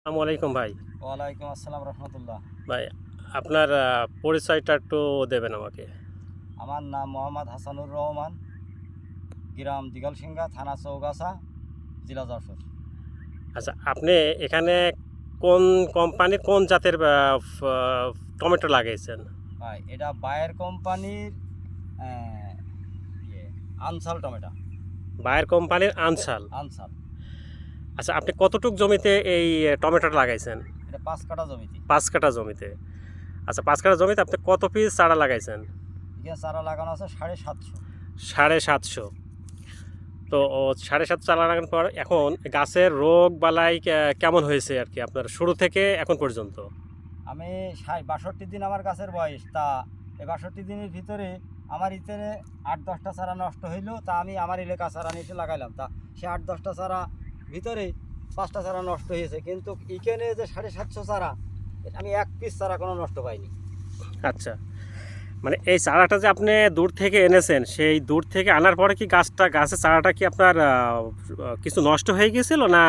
আসসালামু আলাইকুম ভাই। ওয়ালাইকুম আসসালাম রহমতুল্লাহ। ভাই আপনার পরিচয়টা একটু দেবেন আমাকে। আমার নাম মোহাম্মদ হাসানুর রহমান, গ্রাম দিগলসিংহা, থানা চৌগাছা, জেলা যশোর। আচ্ছা, আপনি এখানে কোন কোম্পানির কোন জাতের টমেটো লাগাইছেন? ভাই এটা বায়ের কোম্পানির ইয়ে আনসাল টমেটো। বায়ার কোম্পানির আনসাল। আনসাল আচ্ছা, আপনি কতটুক জমিতে এই টমেটোটা লাগাইছেন? এটা 5 কাঠা জমিতে। 5 কাঠা জমিতে। আচ্ছা, 5 কাঠা জমিতে আপনি কত পিস চারা লাগাইছেন? এখানে চারা লাগানো আছে 750। 750। তো 750 চারা লাগানোর পর এখন গাছের রোগ বালাই কেমন হয়েছে আর কি আপনার শুরু থেকে এখন পর্যন্ত? আমি 62 দিন আমার গাছের বয়স, তা এই 62 দিনের ভিতরে আমার ইতে 8-10টা চারা নষ্ট হইলো, তা আমি আমার এলাকা চারা নিয়ে এসে লাগাইলাম, তা সে 8-10টা চারা ভিতরে 5টা চারা নষ্ট হয়েছে, কিন্তু এখানে যে 750 চারা, আমি এক পিস চারা কোনো নষ্ট পাইনি। আচ্ছা, মানে এই চারাটা যে আপনি দূর থেকে এনেছেন, সেই দূর থেকে আনার পরে কি গাছের চারাটা কি আপনার কিছু নষ্ট হয়ে গিয়েছিল না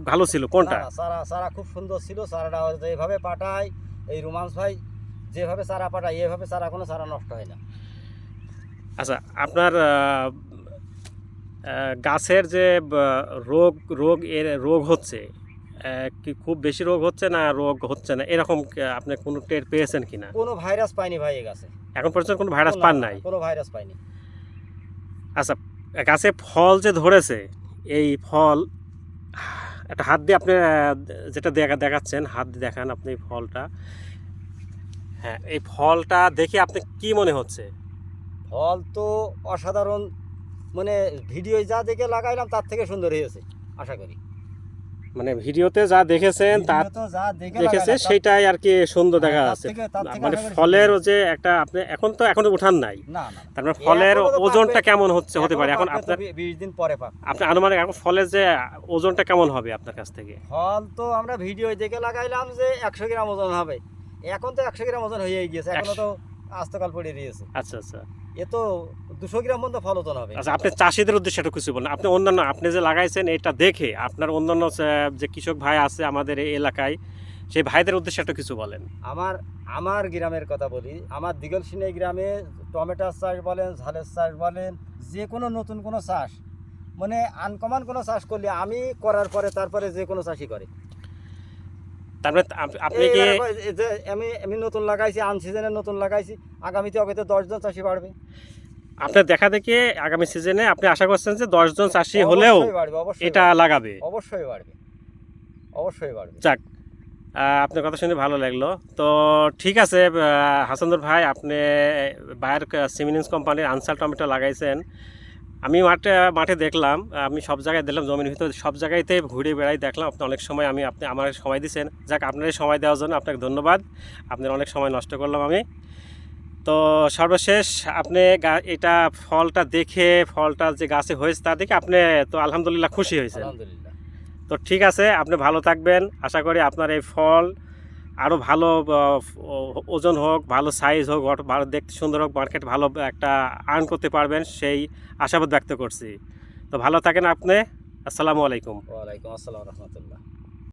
ভালো ছিল কোনটা? চারা চারা খুব সুন্দর ছিল। চারাটা যেভাবে পাঠায় এই রোমান্স ভাই, যেভাবে চারা পাঠায় এভাবে চারা কোনো চারা নষ্ট হয় না। আচ্ছা, আপনার গাছের যে রোগ রোগ এর রোগ হচ্ছে, কি খুব বেশি রোগ হচ্ছে না রোগ হচ্ছে না এরকম আপনি কোনো টের পেয়েছেন কিনা? কোনো ভাইরাস পাইনি ভাই এই গাছে। এখন পর্যন্ত কোনো ভাইরাস পান নাই? কোনো ভাইরাস পাইনি। আচ্ছা, গাছে ফল যে ধরেছে, এই ফল একটা হাত দিয়ে আপনি যেটা দেখাচ্ছেন, হাত দিয়ে দেখান আপনি ফলটা। হ্যাঁ, এই ফলটা দেখে আপনি কি মনে হচ্ছে? ফল তো অসাধারণ, মানে ভিডিও যা দেখে লাগাইলাম তার থেকে সুন্দর হয়েছে আশা করি। মানে ভিডিওতে যা দেখেছেন তার দেখেছে সেটাই আর কি সুন্দর দেখা যাচ্ছে। মানে ফলের যে একটা আপনি এখন উঠান নাই, না না, তার মানে ফলের ওজনটা কেমন হতে পারে এখন আপনার? 20 দিন পরে পাক। আপনি আনুমানিক এখন ফলের যে ওজনটা কেমন হবে আপনার কাছ থেকে? ফল তো আমরা ভিডিও দেখে লাগাইলাম যে 100 গ্রাম ওজন হবে, এখন তো 100 গ্রাম ওজন হয়ে গিয়েছে, এখনো তো আস্তকাল পড়ে রয়েছে। আচ্ছা আচ্ছা, এ তো 200 গ্রাম মতো ফল ওজন হবে। আচ্ছা, আপনি চাষিদের উদ্দেশ্যে একটু কিছু বলেন। আপনি অন্যান্য আপনি যে লাগাইছেন এটা দেখে আপনার অন্যান্য যে কৃষক ভাই আছে আমাদের এই এলাকায়, সেই ভাইদের উদ্দেশ্যে একটু কিছু বলেন। আমার গ্রামের কথা বলি। আমার দিগলসিংহা গ্রামে টমেটোর চাষ বলেন, ঝালের চাষ বলেন, যে কোনো নতুন কোনো চাষ, মানে আনকমন কোনো চাষ করলে আমি করার পরে তারপরে যে কোনো চাষই করে। তারপরে আপনি কি যে আমি নতুন লাগাইছি, আনসিজনে নতুন লাগাইছি, আগামীতে হয়তো 10 জন চাষি বাড়বে। আপনার দেখা দেখি আগামী সিজনে আপনি আশা করছেন যে 10 জন চাষি হলেও এটা লাগাবে? অবশ্যই বাড়বে, অবশ্যই বাড়বে। যাক, আপনার কথা শুনে ভালো লাগলো। তো ঠিক আছে হাসানুর ভাই, আপনি বায়ার সিমিনিন্স কোম্পানির আনসাল টমেটো লাগাইছেন। আমি মাঠে দেখলাম, আমি সব জায়গায় দেখলাম, জমির ভিতরে সব জায়গাতেই ঘুরে বেড়াই দেখলাম। আপনি অনেক সময় আপনি আমার সময় দিয়েছেন। যাক, আপনার এই সময় দেওয়ার জন্য আপনাকে ধন্যবাদ। আপনার অনেক সময় নষ্ট করলাম আমি। তো সর্বশেষ আপনি এটা ফলটা দেখে, ফলটা যে গাছে হয়েছে তা দেখে আপনি তো আলহামদুলিল্লাহ খুশি হয়েছেন। আলহামদুলিল্লাহ। তো ঠিক আছে, আপনি ভালো থাকবেন। আশা করি আপনার এই ফল আরও ভালো ওজন হোক, ভালো সাইজ হোক, ভালো দেখতে সুন্দর হোক, মার্কেট ভালো একটা আর্ন করতে পারবেন সেই আশাবাদ ব্যক্ত করছি। তো ভালো থাকেন আপনি। আসসালামু আলাইকুম। ওয়ালাইকুম আসসালাম রহমতুল্লাহ।